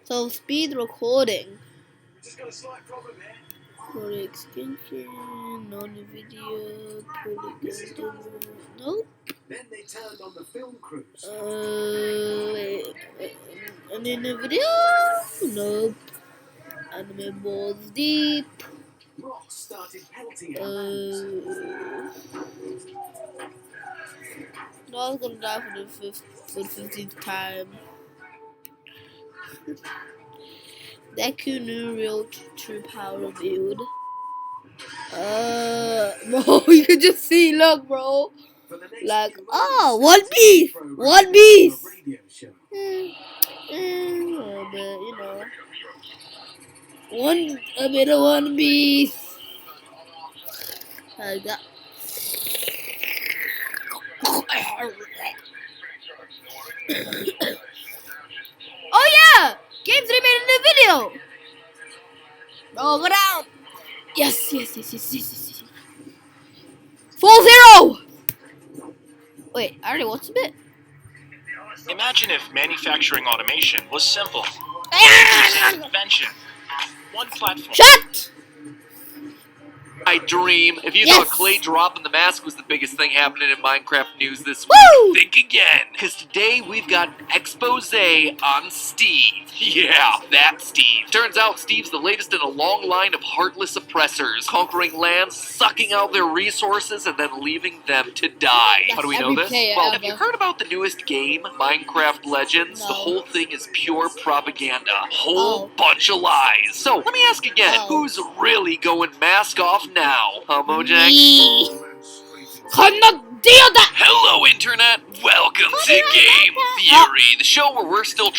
So speed recording. For extension, on the video, nope. Wait. And in the video, nope. Anime balls deep. No, I was gonna die for the 15th time. Deku new real true power revealed. Bro, you can just see, look, bro. Like, oh, One Piece! One Piece! But, you know. A bit of One Piece. Like that. Oh yeah! Game 3 made a new video! Oh, go down! Yes. 4-0! Wait, I already watched a bit. Imagine if manufacturing automation was simple. It's an invention. One platform. Shut! I dream. If you thought Clay dropping the mask was the biggest thing happening in Minecraft news this Woo! week, think again. Because today we've got expose on Steve. Yeah, that Steve. Turns out Steve's the latest in a long line of heartless oppressors, conquering lands, sucking out their resources, and then leaving them to die. How do we know this? Well, have you heard about the newest game, Minecraft Legends? No. The whole thing is pure propaganda. Whole bunch of lies. So, let me ask again, who's really going mask off now? Mojang? Me. Cannot deal that! Hello, Internet! Welcome to Game Theory, the show where we're still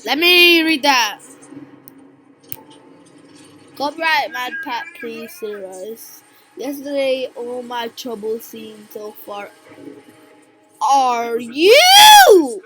Let me read that. Copyright matpat, please serious. Yesterday, all my troubles seen so far are you!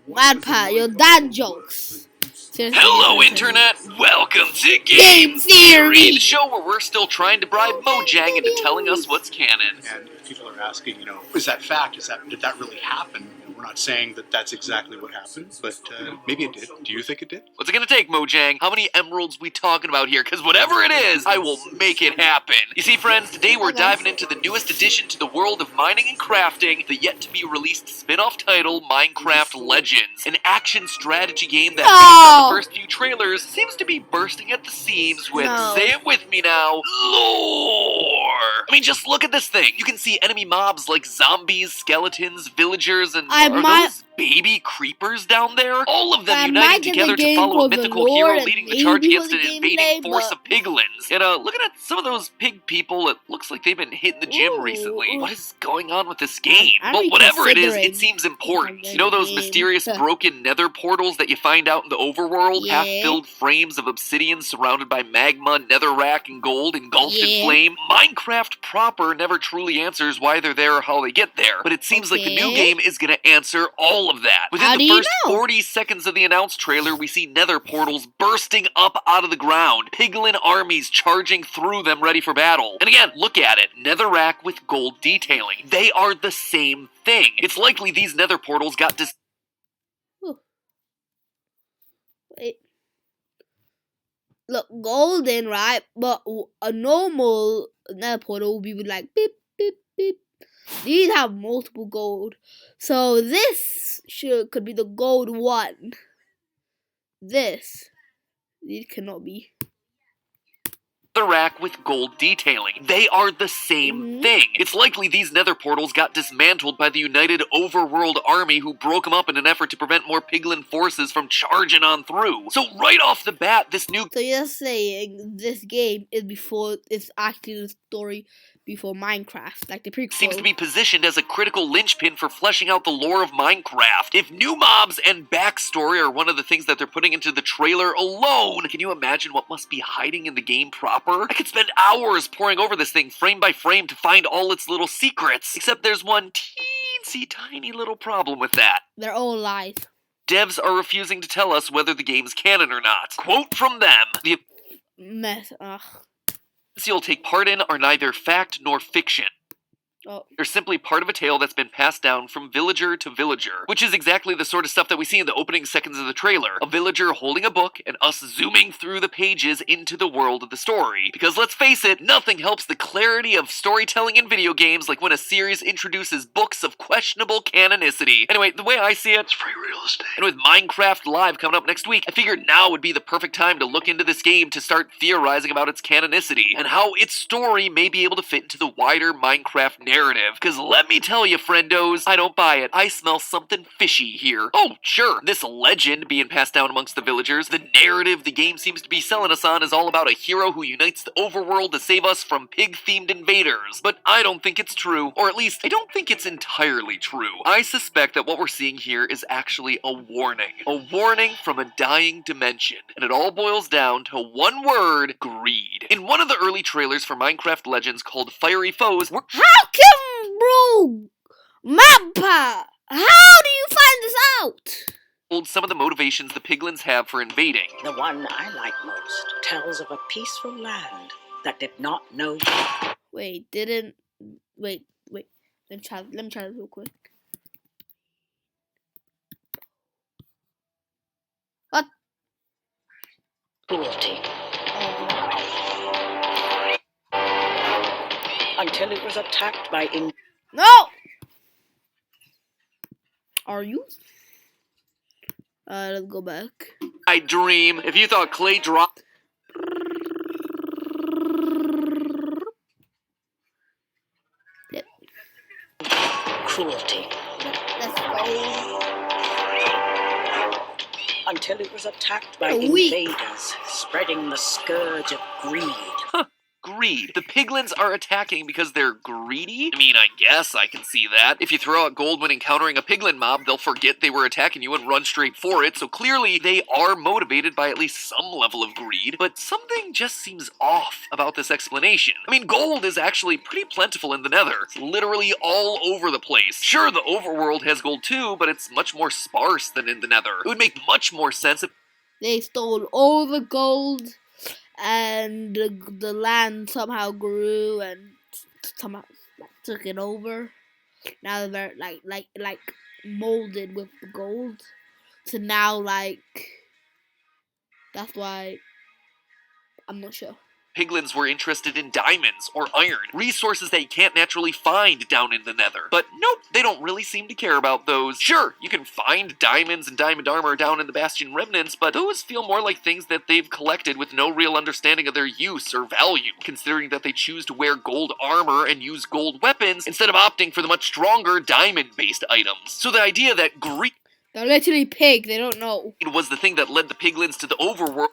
Matpat, your dad jokes. Seriously, Hello, Internet! Welcome to Game Theory, the show where we're still trying to bribe Mojang into telling us what's canon. And if people are asking, is that fact? Did that really happen? We're not saying that that's exactly what happened, but maybe it did. Do you think it did? What's it gonna take, Mojang? How many emeralds we talking about here? Because whatever it is, I will make it happen. You see, friends, today we're diving into the newest addition to the world of mining and crafting, the yet-to-be-released spin-off title, Minecraft Legends. An action strategy game that, based on the first few trailers, seems to be bursting at the seams with, say it with me now, lore! I mean, just look at this thing. You can see enemy mobs like zombies, skeletons, villagers, and are those baby creepers down there? All of them uniting together to follow a mythical hero leading the charge against an invading force of piglins. And looking at some of those pig people, it looks like they've been hitting the gym recently. What is going on with this game? Well, whatever it is, it seems important. You know those mysterious broken nether portals that you find out in the overworld? Half-filled frames of obsidian surrounded by magma, netherrack, and gold engulfed in flame? Minecraft proper never truly answers why they're there or how they get there, but it seems like the new game is gonna answer all of that. Within the first 40 seconds of the announced trailer, we see nether portals bursting up out of the ground, piglin armies charging through them ready for battle. And again, look at it, netherrack with gold detailing. They are the same thing. It's likely these nether portals got Wait. Look, golden, right? But a normal nether portal would be like beep, beep, beep. These have multiple gold. So this could be the gold one. These cannot be. The rack with gold detailing. They are the same thing. It's likely these nether portals got dismantled by the united overworld army who broke them up in an effort to prevent more piglin forces from charging on through. So right off the bat, this new... So you're saying this game is before, it's actually the story before Minecraft, like the prequel. Seems to be positioned as a critical linchpin for fleshing out the lore of Minecraft. If new mobs and backstory are one of the things that they're putting into the trailer alone, can you imagine what must be hiding in the game proper? I could spend hours poring over this thing frame by frame to find all its little secrets, except there's one teensy tiny little problem with that. They're all lies. Devs are refusing to tell us whether the game's canon or not. Quote from them, the mess. you'll take part in are neither fact nor fiction. Oh. They're simply part of a tale that's been passed down from villager to villager, which is exactly the sort of stuff that we see in the opening seconds of the trailer. A villager holding a book and us zooming through the pages into the world of the story. Because let's face it, nothing helps the clarity of storytelling in video games like when a series introduces books of questionable canonicity. Anyway, the way I see it, It's free real estate. and with Minecraft Live coming up next week, I figured now would be the perfect time to look into this game to start theorizing about its canonicity and how its story may be able to fit into the wider Minecraft narrative. Because let me tell you, friendos, I don't buy it. I smell something fishy here. Oh, sure, this legend being passed down amongst the villagers, the narrative the game seems to be selling us on is all about a hero who unites the overworld to save us from pig-themed invaders. But I don't think it's true, or at least, I don't think it's entirely true. I suspect that what we're seeing here is actually a warning from a dying dimension, and it all boils down to one word: greed. In one of the early trailers for Minecraft Legends called Fiery Foes, we're How can bro matpat? How do you find this out? told some of the motivations the piglins have for invading. The one I like most tells of a peaceful land that did not know. Wait. Let me try this real quick. What? Cruelty. Oh. Until it was attacked by No! Are you? Let's go back. I dream. If you thought clay dropped cruelty. Let's go. Until it was attacked by Weak. invaders, spreading the scourge of greed. greed. The piglins are attacking because they're greedy? I mean, I guess I can see that. If you throw out gold when encountering a piglin mob, they'll forget they were attacking you and run straight for it, so clearly they are motivated by at least some level of greed, but something just seems off about this explanation. I mean, gold is actually pretty plentiful in the Nether. It's literally all over the place. Sure, the overworld has gold too, but it's much more sparse than in the Nether. It would make much more sense if They stole all the gold, and the land somehow grew and somehow took it over. Now they're like molded with the gold. So now that's why I'm not sure. piglins were interested in diamonds or iron, resources that you can't naturally find down in the Nether. But nope, they don't really seem to care about those. Sure, you can find diamonds and diamond armor down in the Bastion remnants, but those feel more like things that they've collected with no real understanding of their use or value, considering that they choose to wear gold armor and use gold weapons instead of opting for the much stronger diamond-based items. So the idea that greed They're literally pig. They don't know. was the thing that led the piglins to the overworld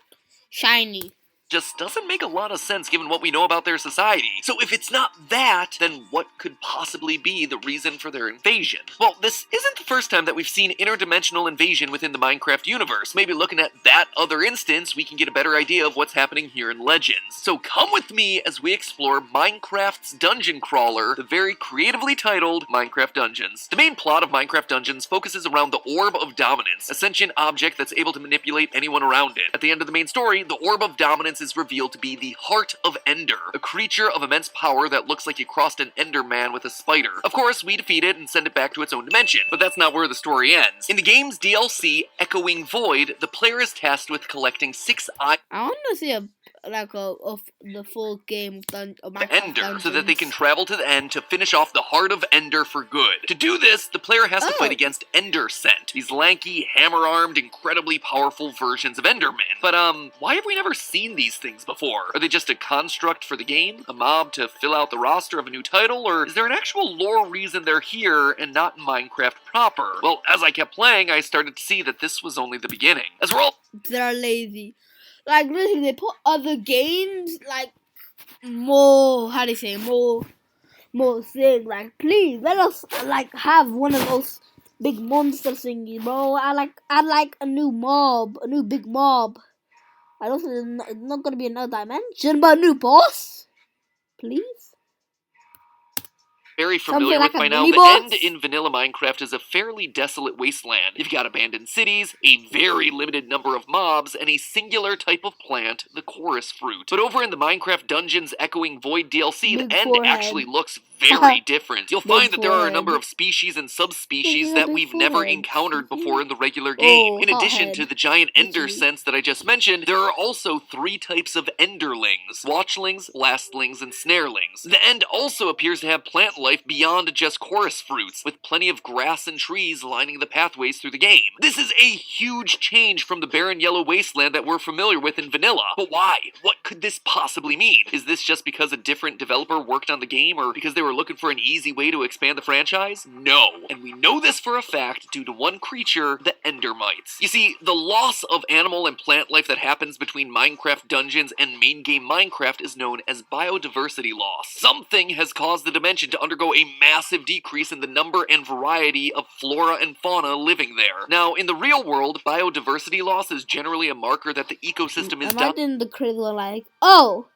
Shiny. just doesn't make a lot of sense given what we know about their society. So if it's not that, then what could possibly be the reason for their invasion? Well, this isn't the first time that we've seen interdimensional invasion within the Minecraft universe. Maybe looking at that other instance, we can get a better idea of what's happening here in Legends. So come with me as we explore Minecraft's Dungeon Crawler, the very creatively titled Minecraft Dungeons. The main plot of Minecraft Dungeons focuses around the Orb of Dominance, a sentient object that's able to manipulate anyone around it. At the end of the main story, the Orb of Dominance is revealed to be the Heart of Ender, a creature of immense power that looks like you crossed an Enderman with a spider. Of course, we defeat it and send it back to its own dimension, but that's not where the story ends. In the game's DLC, Echoing Void, the player is tasked with collecting 6 eye I want to see the full game of Minecraft Ender, Dungeons. so that they can travel to the end to finish off the Heart of Ender for good. To do this, the player has to fight against Ender Scent, these lanky, hammer-armed, incredibly powerful versions of Endermen. But why have we never seen these things before? Are they just a construct for the game? A mob to fill out the roster of a new title? Or is there an actual lore reason they're here and not in Minecraft proper? Well, as I kept playing, I started to see that this was only the beginning. As we're all They're lazy. Like literally, they put other games like more. How do you say more things? Like please let us like have one of those big monster thingies, bro. I like a new mob, a new big mob. I don't think it's not gonna be another dimension, but a new boss, please. very familiar Something like with by a now, the mini-boss? end in vanilla Minecraft is a fairly desolate wasteland. You've got abandoned cities, a very limited number of mobs, and a singular type of plant, the chorus fruit. But over in the Minecraft Dungeons Echoing Void DLC, Big the end forehead. actually looks very different. You'll find that there are a Big number forehead. of species and subspecies Yeah, that big we've never forehead. encountered before in the regular game. Oh, In addition hothead. to the giant ender Literally. sense that I just mentioned, there are also 3 types of enderlings: watchlings, lastlings, and snarelings. The end also appears to have plant life beyond just chorus fruits, with plenty of grass and trees lining the pathways through the game. This is a huge change from the barren yellow wasteland that we're familiar with in vanilla. But why? What could this possibly mean? Is this just because a different developer worked on the game, or because they were looking for an easy way to expand the franchise? No. And we know this for a fact due to one creature, the endermites. You see, the loss of animal and plant life that happens between Minecraft dungeons and main game Minecraft is known as biodiversity loss. Something has caused the dimension to undergo a massive decrease in the number and variety of flora and fauna living there. Now, in the real world, biodiversity loss is generally a marker that the ecosystem is down. Imagine the critics were like, oh,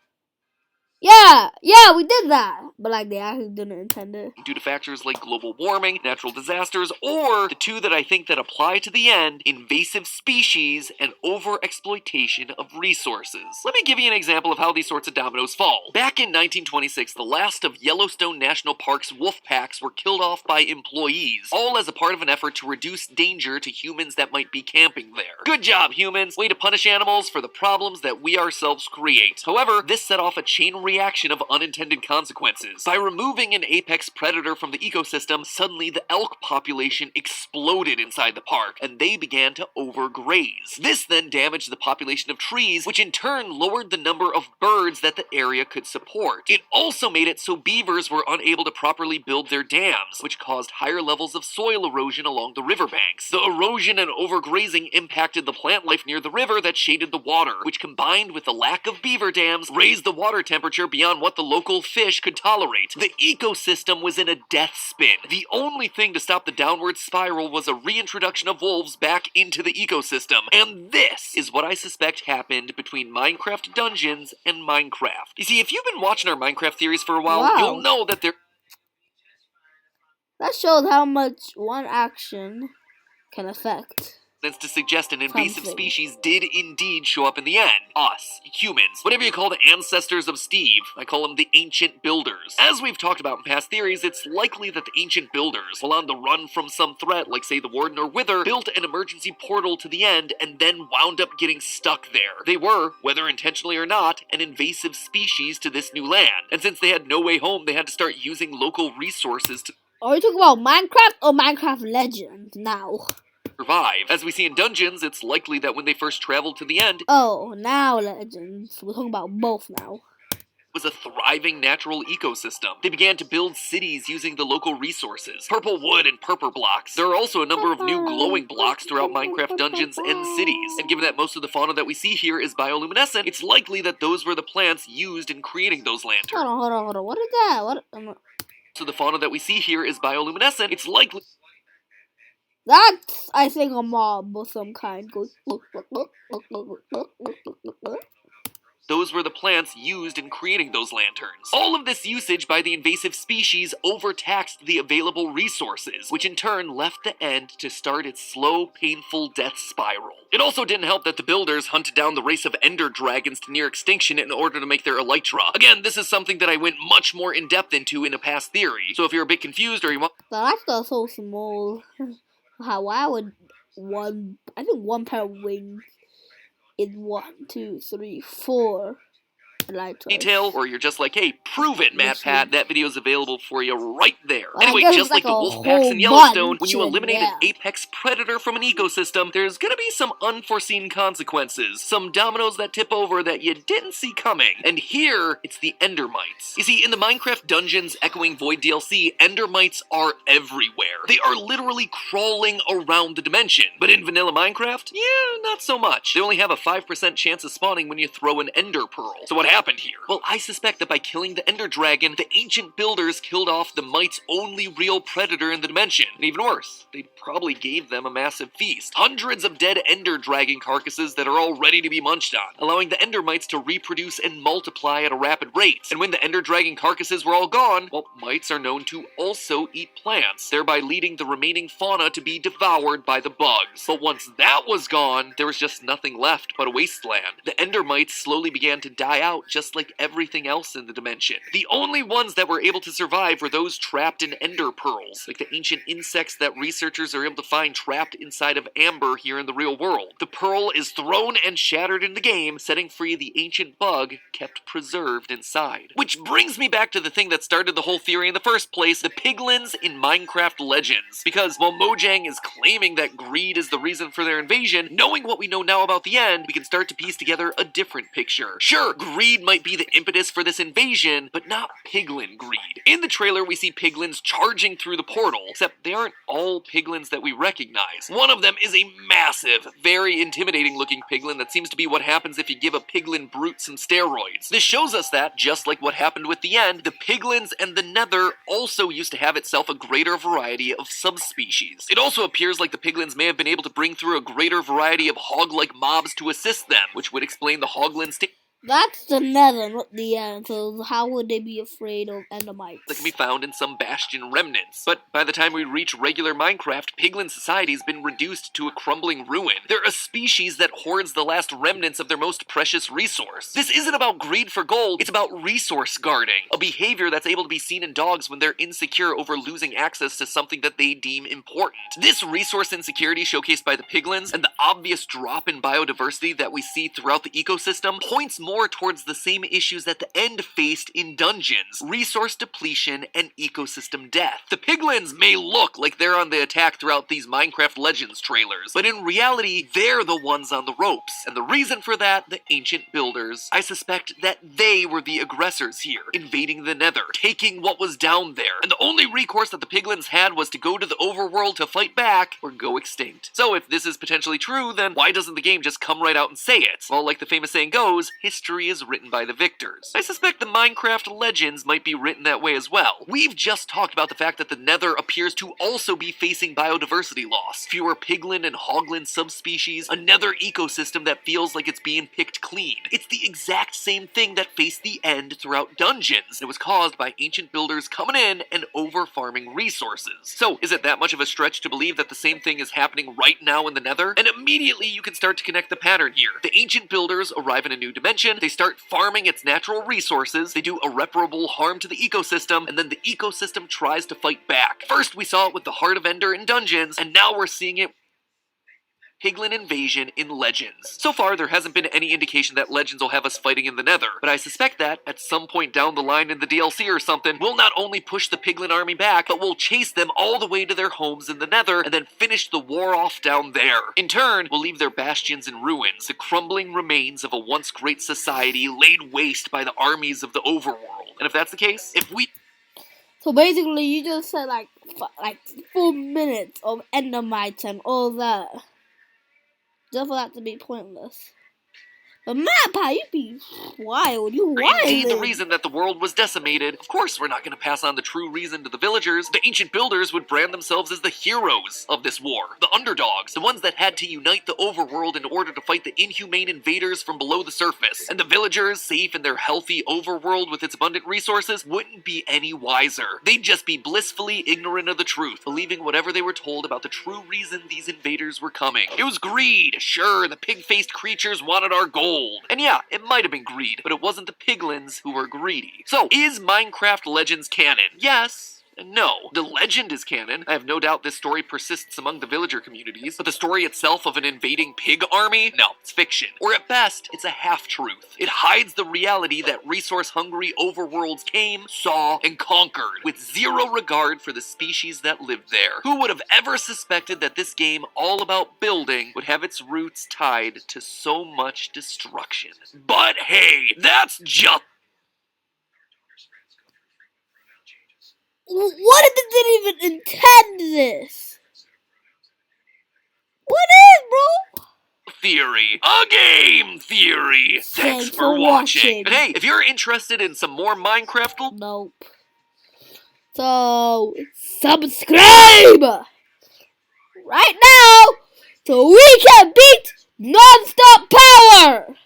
yeah, we did that. But like, they actually didn't intend it. Due to factors like global warming, natural disasters, or the 2 that I think that apply to the end, invasive species and overexploitation of resources. Let me give you an example of how these sorts of dominoes fall. Back in 1926, the last of Yellowstone National Park's wolf packs were killed off by employees, all as a part of an effort to reduce danger to humans that might be camping there. Good job, humans! Way to punish animals for the problems that we ourselves create. However, this set off a chain reaction of unintended consequences. By removing an apex predator from the ecosystem, suddenly the elk population exploded inside the park, and they began to overgraze. This then damaged the population of trees, which in turn lowered the number of birds that the area could support. It also made it so beavers were unable to properly build their dams, which caused higher levels of soil erosion along the riverbanks. The erosion and overgrazing impacted the plant life near the river that shaded the water, which combined with the lack of beaver dams raised the water temperature beyond what the local fish could tolerate. The ecosystem was in a death spin. The only thing to stop the downward spiral was a reintroduction of wolves back into the ecosystem. And this is what I suspect happened between Minecraft Dungeons and Minecraft. You see, if you've been watching our Minecraft theories for a while, Wow. you'll know that there That shows how much one action can affect. to suggest an invasive Something. species did indeed show up in the end. Us, humans, whatever you call the ancestors of Steve. I call them the ancient builders. As we've talked about in past theories, it's likely that the ancient builders, while on the run from some threat, like say the Warden or Wither, built an emergency portal to the end and then wound up getting stuck there. They were, whether intentionally or not, an invasive species to this new land. And since they had no way home, they had to start using local resources to Are we talking about Minecraft or Minecraft Legends now? survive. As we see in Dungeons, it's likely that when they first traveled to the end, Oh, now Legends. We're talking about both now. it was a thriving natural ecosystem. They began to build cities using the local resources, purple wood and purple blocks. There are also a number of new glowing blocks throughout Minecraft Dungeons and cities. And given that most of the fauna that we see here is bioluminescent, it's likely that those were the plants used in creating those lanterns. Hold on. What is that? So the fauna that we see here is bioluminescent. It's likely That's, I think, a mob of some kind. those were the plants used in creating those lanterns. All of this usage by the invasive species overtaxed the available resources, which in turn left the end to start its slow, painful death spiral. It also didn't help that the builders hunted down the race of ender dragons to near extinction in order to make their elytra. Again, this is something that I went much more in depth into in a past theory, so if you're a bit confused or you want That's just so small. Why would one pair of wings is 1, 2, 3, 4 elytras. detail, or you're just like, hey, prove it, matpat, that video's available for you right there. Well, Anyway, I guess just it's like the like a wolf packs in whole Yellowstone, when bunch you in eliminate there. an apex predator from an ecosystem, there's gonna be some unforeseen consequences. Some dominoes that tip over that you didn't see coming. And here, it's the endermites. You see, in the Minecraft Dungeons Echoing Void DLC, endermites are everywhere. They are literally crawling around the dimension. But in vanilla Minecraft, yeah, not so much. They only have a 5% chance of spawning when you throw an ender pearl. So what happened here? Well, I suspect that by killing the ender dragon, the ancient builders killed off the mites' only real predator in the dimension. And even worse, they probably gave them a massive feast. Hundreds of dead ender dragon carcasses that are all ready to be munched on, allowing the endermites to reproduce and multiply at a rapid rate. And when the ender dragon carcasses were all gone, well, mites are known to also eat plants, thereby leading the remaining fauna to be devoured by the bugs. But once that was gone, there was just nothing left but a wasteland. The endermites slowly began to die out just like everything else in the dimension. The only ones that were able to survive were those trapped in ender pearls, like the ancient insects that researchers are able to find trapped inside of amber here in the real world. The pearl is thrown and shattered in the game, setting free the ancient bug kept preserved inside. Which brings me back to the thing that started the whole theory in the first place, the piglins in Minecraft Legends. Because while Mojang is claiming that greed is the reason for their invasion, knowing what we know now about the end, we can start to piece together a different picture. Sure, greed might be the impetus for this invasion, but not piglin greed. In the trailer, we see piglins charging through the portal, except they aren't all piglins that we recognize. One of them is a massive, very intimidating looking piglin that seems to be what happens if you give a piglin brute some steroids. This shows us that, just like what happened with the end, the piglins and the nether also used to have itself a greater variety of subspecies. It also appears like the piglins may have been able to bring through a greater variety of hog-like mobs to assist them, which would explain the hoglins That's the nether, not the end, so how would they be afraid of endermites? that can be found in some bastion remnants. But by the time we reach regular Minecraft, piglin society has been reduced to a crumbling ruin. They're a species that hoards the last remnants of their most precious resource. This isn't about greed for gold, it's about resource guarding, a behavior that's able to be seen in dogs when they're insecure over losing access to something that they deem important. This resource insecurity showcased by the piglins and the obvious drop in biodiversity that we see throughout the ecosystem points more towards the same issues that the end faced in dungeons: resource depletion and ecosystem death. The piglins may look like they're on the attack throughout these Minecraft Legends trailers, but in reality, they're the ones on the ropes. And the reason for that, the ancient builders. I suspect that they were the aggressors here, invading the nether, taking what was down there, and the only recourse that the piglins had was to go to the overworld to fight back or go extinct. So if this is potentially true, then why doesn't the game just come right out and say it? Well, like the famous saying goes, history is written by the victors. I suspect the Minecraft Legends might be written that way as well. We've just talked about the fact that the nether appears to also be facing biodiversity loss, fewer piglin and hoglin subspecies, a nether ecosystem that feels like it's being picked clean. It's the exact same thing that faced the end throughout dungeons. It was caused by ancient builders coming in and over-farming resources. So, is it that much of a stretch to believe that the same thing is happening right now in the nether? And immediately you can start to connect the pattern here. The ancient builders arrive in a new dimension, they start farming its natural resources, they do irreparable harm to the ecosystem, and then the ecosystem tries to fight back. First we saw it with the Heart of Ender in Dungeons, and now we're seeing it piglin invasion in Legends. So far, there hasn't been any indication that Legends will have us fighting in the nether, but I suspect that, at some point down the line in the DLC or something, we'll not only push the piglin army back, but we'll chase them all the way to their homes in the nether, and then finish the war off down there. In turn, we'll leave their bastions in ruins, the crumbling remains of a once great society laid waste by the armies of the overworld. And if that's the case, So basically, you just said like 4 minutes of endermites and all that, just for that to be pointless. But matpat, you be wild. You wild. Indeed, the reason that the world was decimated. Of course, we're not going to pass on the true reason to the villagers. The ancient builders would brand themselves as the heroes of this war, the underdogs, the ones that had to unite the overworld in order to fight the inhumane invaders from below the surface. And the villagers, safe in their healthy overworld with its abundant resources, wouldn't be any wiser. They'd just be blissfully ignorant of the truth, believing whatever they were told about the true reason these invaders were coming. It was greed. Sure, the pig-faced creatures wanted our gold. And yeah, it might have been greed, but it wasn't the piglins who were greedy. So, is Minecraft Legends canon? Yes. And no. The legend is canon. I have no doubt this story persists among the villager communities, but the story itself of an invading pig army? No, it's fiction. Or at best, it's a half-truth. It hides the reality that resource-hungry overworlds came, saw, and conquered, with zero regard for the species that lived there. Who would have ever suspected that this game, all about building, would have its roots tied to so much destruction? But hey, that's just... What if it didn't even intend this? What is, bro? Theory. A game theory. Thanks for watching. And hey, if you're interested in some more Minecraft... Nope. So, subscribe! Right now, so we can beat non-stop power!